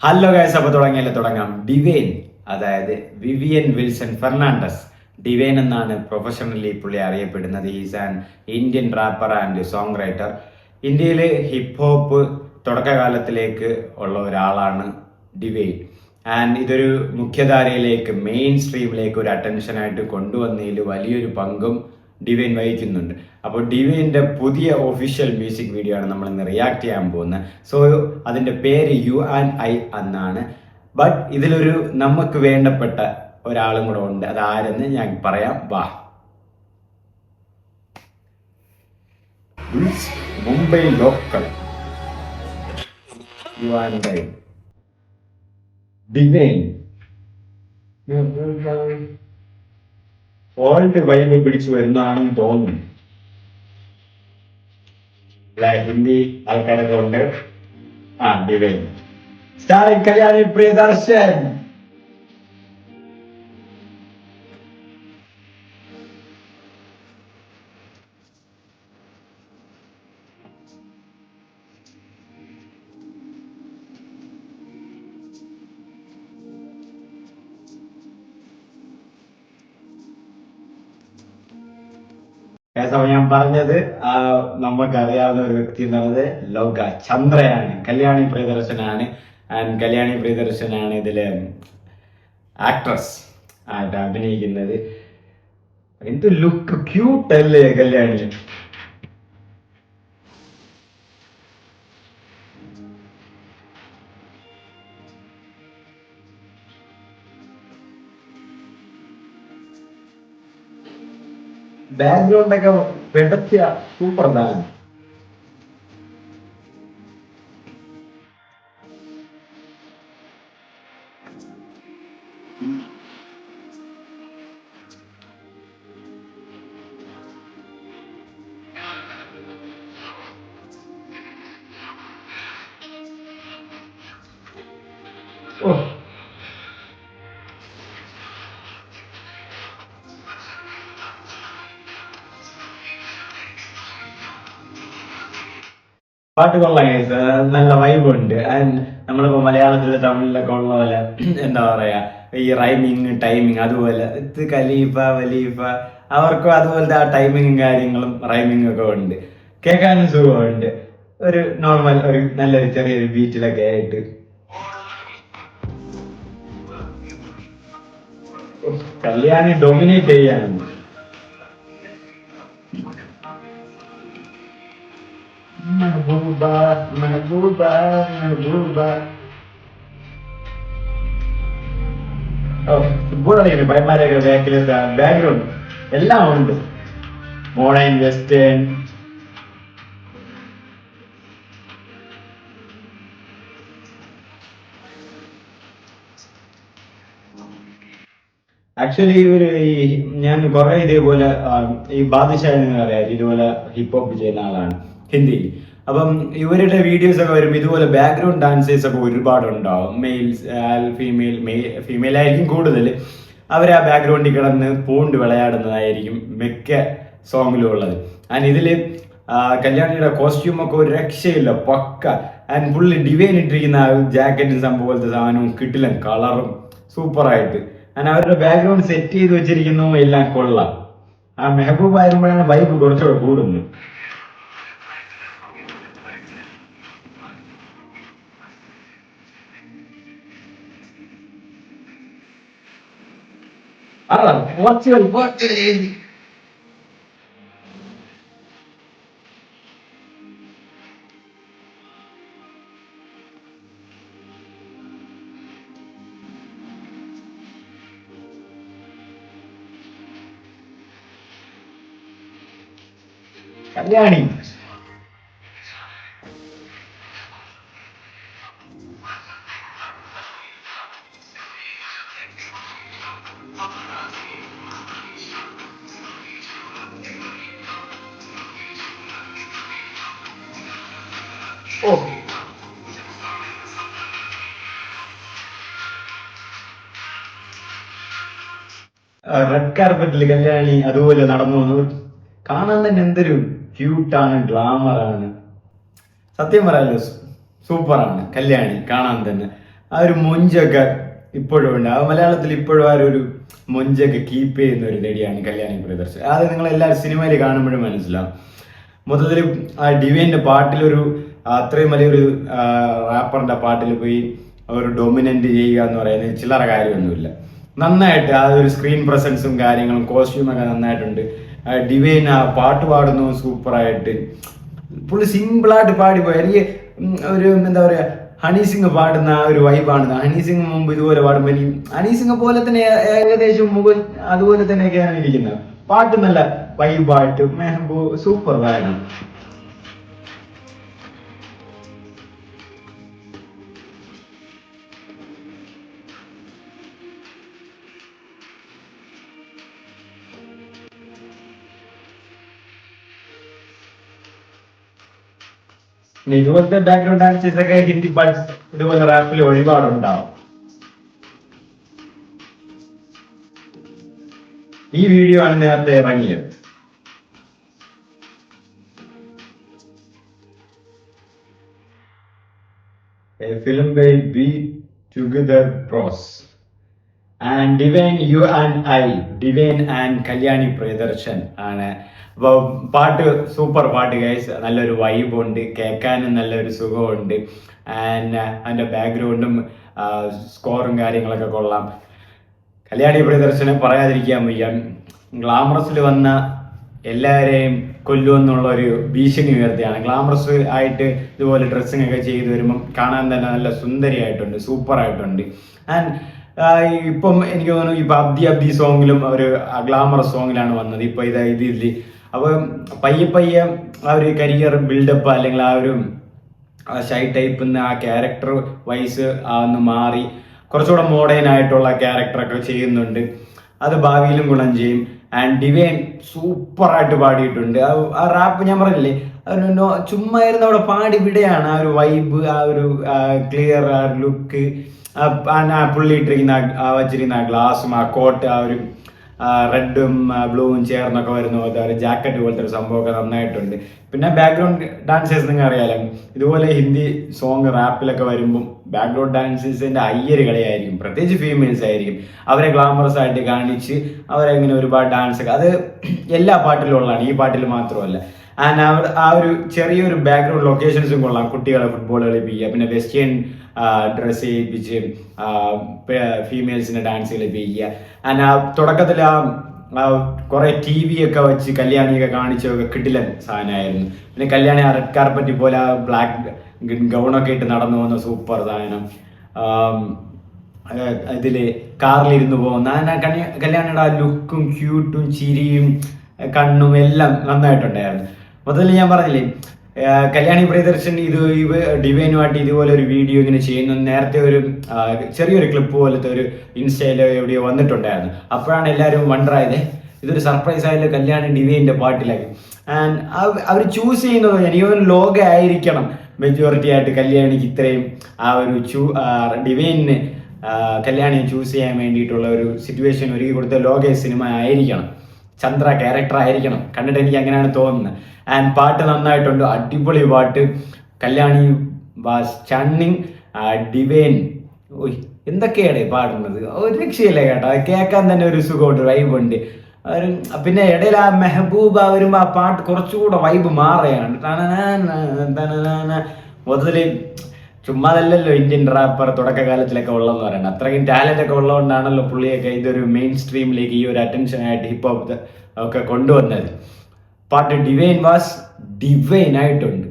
Hello guys, അപ്പോൾ തുടങ്ങാം. Divine, അതായത് വിവിയൻ വിൽസൺ ഫെർണാണ്ടസ്, ഡിവൈൻ എന്നാണ് പ്രൊഫഷണലി പുള്ളി അറിയപ്പെടുന്നത്. Is an Indian rapper and song writer. ഇന്ത്യയിൽ ഹിപ്പ് ഹോപ്പ് തുടക്കകാലത്തിലേക്ക് ഉള്ള ഒരാളാണ് ഡിവൈൻ. ആൻഡ് ഇതൊരു മുഖ്യധാരയിലേക്ക്, മെയിൻ സ്ട്രീമിലേക്ക് ഒരു അറ്റൻഷനായിട്ട് കൊണ്ടുവന്നതിൽ വലിയൊരു പങ്കും ഡിവൈൻ വഹിക്കുന്നുണ്ട്. അപ്പോൾ ഡിവൈൻ്റെ പുതിയ ഒഫീഷ്യൽ മ്യൂസിക് വീഡിയോ ആണ് നമ്മൾ ഇന്ന് റിയാക്ട് ചെയ്യാൻ പോകുന്നത്. സോ അതിൻ്റെ പേര് യു ആൻഡ് ഐ എന്നാണ്. ബട്ട് ഇതിലൊരു നമുക്ക് വേണ്ടപ്പെട്ട ഒരാളും കൂടെ ഉണ്ട്. അതാരെന്ന് ഞാൻ പറയാം. വാ. Mumbai local you and I divine. Old vibe പിടിച്ചു വരുന്നതാണെന്ന് തോന്നുന്നു. ഹിന്ദി ആൾക്കാരൊക്കെ ഉണ്ട്. Divine starring Kalyani Priyadarshan. ഞാൻ പറഞ്ഞത് നമുക്കറിയാവുന്ന ഒരു വ്യക്തി എന്നുള്ളത് ലോക ചന്ദ്രയാണ്, കല്യാണി പ്രിയദർശനാണ്. ആൻഡ് കല്യാണി പ്രിയദർശനാണ് ഇതിലെ ആക്ട്രസ് ആയിട്ട് അഭിനയിക്കുന്നത്. എന്ത് ലുക്ക്, ക്യൂട്ട് അല്ലേ കല്യാണി? ബാക്ക്ഗ്രൗണ്ട് ഒക്കെ വെടത്തിയ സൂപ്പർ ആണ്. പാട്ട് കൊള്ളാം, നല്ല വൈബുണ്ട്. ആൻഡ് നമ്മളിപ്പോ മലയാളത്തില് തമിഴിലൊക്കെ ഉള്ള പോലെ എന്താ പറയാ, ഈ റൈമിങ് ടൈമിങ്, അതുപോലെ ഇത് ഖലീഫ വലീഫ അവർക്കും അതുപോലത്തെ ആ ടൈമിങ്ങും കാര്യങ്ങളും റൈമിങ്ങും ഒക്കെ ഉണ്ട്. കേൾക്കാനും സുഖമുണ്ട്. ഒരു നോർമൽ, ഒരു നല്ലൊരു ചെറിയൊരു ബീറ്റിലൊക്കെ ആയിട്ട് കല്യാണി ഡൊമിനേറ്റ് ചെയ്യാനുണ്ട്. ഫുട്ബോൾ കളിക്കുന്നു പൈമാരൊക്കെ ബാക്കിൽ. ബാക്ക്ഗ്രൗണ്ട് എല്ലാം ഉണ്ട്, മോഡേൺ വെസ്റ്റേൺ. ആക്ച്വലി ഞാൻ കുറെ ഇതേപോലെ ഈ ബാദുഷാ എന്ന് പറയാം, ഇതുപോലെ ഹിപ്പ് ഹോപ്പ് ചെയ്യുന്ന ആളാണ് ഹിന്ദിയിൽ. അപ്പം ഇവരുടെ വീഡിയോസ് ഒക്കെ വരുമ്പോൾ ഇതുപോലെ ബാക്ക്ഗ്രൗണ്ട് ഡാൻസേഴ്സ് ഒക്കെ ഒരുപാട് ഉണ്ടാവും. മെയിൽസ്, ഫീമെയിൽ ആയിരിക്കും കൂടുതൽ. അവർ ആ ബാക്ക്ഗ്രൗണ്ടിൽ കിടന്ന് പൂണ്ട് വിളയാടുന്നതായിരിക്കും മിക്ക സോങ്ങിലും ഉള്ളത്. ആൻഡ് ഇതിൽ കല്യാണിയുടെ കോസ്റ്റ്യൂമൊക്കെ ഒരു രക്ഷയില്ല, പക്ക. ആൻഡ് ഫുള്ള് ഡിവൈൻ ഇട്ടിരിക്കുന്ന ജാക്കറ്റും സംഭവം പോലത്തെ സാധനവും കിട്ടില്ല, കളറും സൂപ്പറായിട്ട്. ആൻഡ് അവരുടെ ബാക്ക്ഗ്രൗണ്ട് സെറ്റ് ചെയ്ത് വെച്ചിരിക്കുന്നു, എല്ലാം കൊള്ളാം. ആ മെഹബൂബ് ആയിരുമ്പോഴാണ് വൈബ് കുറച്ചുകൂടെ കൂടുന്നു. കല്യാണി റെഡ് കാർപ്പറ്റിൽ കല്യാണി അതുപോലെ നടന്നു വന്നു. കാണാൻ തന്നെ എന്തൊരു ക്യൂട്ടാണ്, ഗ്ലാമറാണ്. സത്യം പറയാലോ, സൂപ്പറാണ് കല്യാണി കാണാൻ തന്നെ. ആ ഒരു മൊഞ്ചൊക്കെ ഇപ്പോഴും ഉണ്ട്. ആ മലയാളത്തിൽ ഇപ്പോഴും ആ ഒരു മൊഞ്ചൊക്കെ കീപ്പ് ചെയ്യുന്ന ഒരു നടിയാണ് കല്യാണി പ്രിയദർശൻ. അത് നിങ്ങൾ എല്ലാവരും സിനിമയിൽ കാണുമ്പോഴും മനസ്സിലാവും. മൊത്തത്തിൽ ആ ഡിവൈൻ്റെ പാട്ടിലൊരു അത്രയും വലിയൊരു റാപ്പറിൻ്റെ പാട്ടിൽ പോയി ഒരു ഡൊമിനൻ്റ് ചെയ്യുക എന്ന് പറയുന്നത് ചില്ലറ കാര്യമൊന്നുമില്ല. നന്നായിട്ട് ആ ഒരു സ്ക്രീൻ പ്രസൻസും കാര്യങ്ങളും കോസ്റ്റ്യൂമൊക്കെ നന്നായിട്ടുണ്ട്. ഡിവൈൻ ആ പാട്ട് പാടുന്നു സൂപ്പറായിട്ട്. പുള്ളി സിമ്പിളായിട്ട് പാടിപ്പോയി. എനിക്ക് ഒരു എന്താ പറയുക, ഹണി സിംഗ് പാടുന്ന ആ ഒരു വൈബാണ്. ഹണി സിംഗ് മുമ്പ് ഇതുപോലെ പാടുമ്പോൾ എനിക്ക് ഹണി സിംഗ് പോലെ തന്നെ ഏകദേശം മുമ്പ് അതുപോലെ തന്നെയൊക്കെയാണ് ഇരിക്കുന്നത്. പാട്ട് നല്ല വൈബായിട്ട് സൂപ്പർ ആണ്. ഇതുപോലത്തെ ബാക്ക്ഗ്രൗണ്ട് ഡാൻസേഴ്സ് ഒക്കെ ഹിന്ദി പാട്ട് ഇതുപോലെ റാപ്പിൽ ഒരുപാടുണ്ടാവും. ഈ വീഡിയോ ആണ് നേരത്തെ ഇറങ്ങിയത്. A film by Be Together Bros. And Divine You and I, Divine and Kalyani Priyadarshan ആണ്. അപ്പോൾ പാട്ട് സൂപ്പർ പാട്ട് ഗൈസ്, നല്ലൊരു വൈബുണ്ട്, കേൾക്കാനും നല്ലൊരു സുഖമുണ്ട്. ആൻഡ് അതിൻ്റെ ബാക്ക്ഗ്രൗണ്ടും സ്കോറും കാര്യങ്ങളൊക്കെ കൊള്ളാം. കല്യാണി പ്രിയദർശനെ പറയാതിരിക്കാൻ വയ്യ. ഗ്ലാമറസിൽ വന്ന എല്ലാവരെയും കൊല്ലുമെന്നുള്ള ഒരു ഭീഷണി ഉയർത്തിയാണ്. ഗ്ലാമറസ് ആയിട്ട് ഇതുപോലെ ഡ്രസ്സിങ് ഒക്കെ ചെയ്ത് വരുമ്പം കാണാൻ തന്നെ നല്ല സുന്ദരിയായിട്ടുണ്ട്, സൂപ്പറായിട്ടുണ്ട്. ആൻഡ് ഇപ്പം എനിക്ക് തോന്നുന്നു ഇപ്പം അബ്ദി സോങ്ങിലും ഒരു ഗ്ലാമറസ് സോങ്ങിലാണ് വന്നത്. ഇപ്പം ഇതിൽ അപ്പോൾ പയ്യെ ആ ഒരു കരിയർ ബിൽഡപ്പ് അല്ലെങ്കിൽ ആ ഒരു ഷൈ ടൈപ്പിൽ നിന്ന് ആ ക്യാരക്ടർ വൈസ് ഒന്ന് മാറി കുറച്ചുകൂടെ മോഡേൺ ആയിട്ടുള്ള ക്യാരക്ടറൊക്കെ ചെയ്യുന്നുണ്ട്. അത് ഭാവിയിലും ഗുണം ചെയ്യും. ആൻഡ് ഡിവൈൻ സൂപ്പറായിട്ട് പാടിയിട്ടുണ്ട്. ആ റാപ്പ് ഞാൻ പറഞ്ഞില്ലേ, ചുമ്മാ ഇരുന്ന് അവിടെ പാടി വിടെയാണ്. ആ ഒരു വൈബ്, ആ ഒരു ക്ലിയർ ആ ലുക്ക്, പുള്ളി ഇട്ടിരിക്കുന്ന വച്ചിരിക്കുന്ന ഗ്ലാസും ആ കോട്ട്, ആ ഒരു റെഡും ബ്ലൂവും ചേർന്നൊക്കെ വരുന്ന പോലത്തെ ഒരു ജാക്കറ്റ് പോലത്തെ ഒരു സംഭവമൊക്കെ നന്നായിട്ടുണ്ട്. പിന്നെ ബാക്ക്ഗ്രൗണ്ട് ഡാൻസേഴ്സ് നിങ്ങൾ അറിയാലോ, ഇതുപോലെ ഹിന്ദി സോങ് റാപ്പിലൊക്കെ വരുമ്പം ബാക്ക്ഗ്രൗണ്ട് ഡാൻസേഴ്സിൻ്റെ അയ്യര് കളിയായിരിക്കും, പ്രത്യേകിച്ച് ഫീമെയിൽസ് ആയിരിക്കും. അവരെ ഗ്ലാമറസ് ആയിട്ട് കാണിച്ച് അവരെ ഇങ്ങനെ ഒരുപാട് ഡാൻസ് ഒക്കെ, അത് എല്ലാ പാട്ടിലും ഉള്ളതാണ്, ഈ പാട്ടിൽ മാത്രമല്ല. ആൻഡ് ആ ഒരു ചെറിയൊരു ബാക്ക്ഗ്രൗണ്ട് ലൊക്കേഷൻസും കൊള്ളാം. കുട്ടികളെ ഫുട്ബോൾ കളിപ്പിക്കുക, പിന്നെ വെസ്റ്റേൺ ഡ്രസ്സ് ചെയ്യിപ്പിച്ച് ഫീമെയിൽസിനെ ഡാൻസ് കളിപ്പിക്കുക. ആൻഡ് ആ തുടക്കത്തിൽ ആ കുറെ TV ഒക്കെ വെച്ച് കല്യാണിയൊക്കെ കാണിച്ചൊക്കെ കിടിലൻ സാധനമായിരുന്നു. പിന്നെ കല്യാണി ആ റെഡ് കാർപ്പറ്റ് പോലെ ആ ബ്ലാക്ക് ഗൗണൊക്കെ ഇട്ട് നടന്നു പോകുന്ന സൂപ്പർ സാധനം. ഇതില് കാറിലിരുന്ന് പോകുന്ന കല്യാണിയുടെ ആ ലുക്കും ക്യൂട്ടും ചിരിയും കണ്ണും എല്ലാം നന്നായിട്ടുണ്ടായിരുന്നു. മൊത്തത്തിൽ ഞാൻ പറഞ്ഞില്ലേ, കല്യാണി പ്രിയദർശൻ ഡിവൈനുമായിട്ട് ഇതുപോലെ ഒരു വീഡിയോ ഇങ്ങനെ ചെയ്യുന്നു. നേരത്തെ ഒരു ചെറിയൊരു ക്ലിപ്പ് പോലത്തെ ഒരു ഇൻസ്റ്റയിലോ എവിടെയോ വന്നിട്ടുണ്ടായിരുന്നു. അപ്പോഴാണ് എല്ലാവരും വണ്ടറായത്, ഇതൊരു സർപ്രൈസ് ആയാലും കല്യാണി ഡിവൈൻ്റെ പാട്ടിലാക്കി. ആൻഡ് അവർ ചൂസ് ചെയ്യുന്നത് എനിക്കൊരു ലോക ആയിരിക്കണം മെജോറിറ്റി ആയിട്ട് കല്യാണിക്ക് ഇത്രയും ആ ഒരു ഡിവൈനിന് കല്യാണിയെ ചൂസ് ചെയ്യാൻ വേണ്ടിയിട്ടുള്ള ഒരു സിറ്റുവേഷൻ ഒരുക്കി കൊടുത്ത ലോക സിനിമ ആയിരിക്കണം, ചന്ദ്ര ക്യാരക്ടർ ആയിരിക്കണം. കണ്ടിട്ട് എനിക്ക് അങ്ങനെയാണ് തോന്നുന്നത്. ആൻഡ് പാട്ട് നന്നായിട്ടുണ്ട്, അടിപൊളി പാട്ട്. കല്യാണി വാസ് ചണ്ണിങ്. ഡിവൈൻ എന്തൊക്കെയാണ് പാടുന്നത്, ഒരു രക്ഷയില്ലേ കേട്ടോ. അത് കേൾക്കാൻ തന്നെ ഒരു സുഖമുണ്ട്, വൈബുണ്ട്. പിന്നെ ഇടയിൽ ആ മെഹബൂബ വരുമ്പോൾ ആ പാട്ട് കുറച്ചുകൂടെ വൈബ് മാറുകയാണ്. മൊത്തത്തിൽ ചുമ്മാതല്ലല്ലോ ഇന്ത്യൻ റാപ്പർ തുടക്കകാലത്തിലൊക്കെ ഉള്ളതെന്ന് പറയുന്നത്. അത്രയും ടാലൻ്റ് ഒക്കെ ഉള്ളതുകൊണ്ടാണല്ലോ പുള്ളിയൊക്കെ ഇതൊരു മെയിൻ സ്ട്രീമിലേക്ക് ഈ ഒരു അറ്റൻഷനായിട്ട് ഹിപ്പ് ഹോപ്പ് ഒക്കെ കൊണ്ടുവന്നത്. പാട്ട് ഡിവൈൻ വാസ് ഡിവൈൻ ആയിട്ടുണ്ട്.